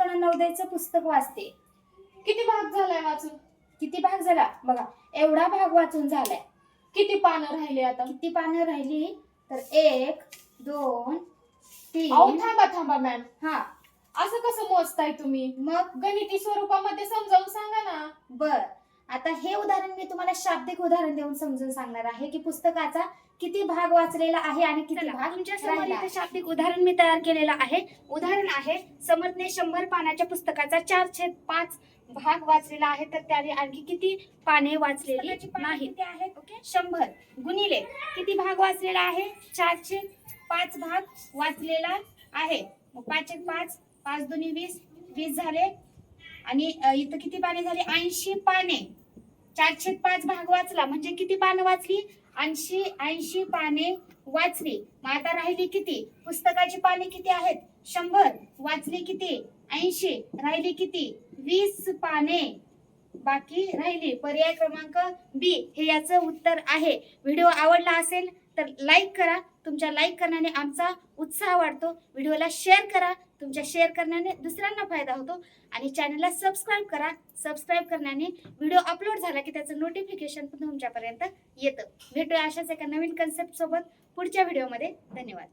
जण नवोदयचं पुस्तक वाचते. किती भाग झालाय वाचून? किती भाग झाला बघा, एवढा भाग वाचून झालाय. किती पानं राहिली आता? किती पानं राहिली तर 1 2 अहो 3. थांबा मॅम, हा असं कसं मोजताय तुम्ही? मग गणिती स्वरूपामध्ये समजावून सांगा ना. बर, आता हे उदाहरण मी तुम्हाला शाब्दिक उदाहरण देऊन समजून सांगणार आहे की पुस्तकाचा किती भाग वाचलेला आहे आणि किती भाग तुमच्यासमोर इथे शाब्दिक उदाहरण मी तयार केलेलं आहे. उदाहरण आहे, समर्थने 100 पानाच्या पुस्तकाचा 4/5 भाग वाचलेला आहे, तर त्याने आणखी किती पाने वाचलेली नाहीत. ओके, 100 गुणिले किती भाग वाचलेला आहे, 4/5 भाग वाचलेला आहे. मग 5/5 5 दुनी 20, 20 झाले. आणि इथं किती पाने झाली, 80 पाने. 4/5 भाग वाचला म्हणजे किती पानं वाचली, 80 पाने वाचली. मग आता राहिली किती, पुस्तकाची पाने किती आहेत, 100, वाचली किती 80, राहिली किती 20 पाने बाकी राहिली. पर्याय क्रमांक बी हे याचं उत्तर आहे. व्हिडिओ आवडला असेल तर लाईक करा, तुमच्या लाईक करण्याने आमचा उत्साह वाढतो. व्हिडिओला शेअर करा, तुमच्या शेअर करण्याने दुसऱ्यांना फायदा होतो. आणि चॅनलला सबस्क्राईब करा, सबस्क्राईब करण्याने व्हिडिओ अपलोड झाला की त्याचं नोटिफिकेशन पण तुमच्यापर्यंत येतं. भेटूया अशाच एका नवीन कन्सेप्ट सोबत पुढच्या व्हिडिओमध्ये. धन्यवाद.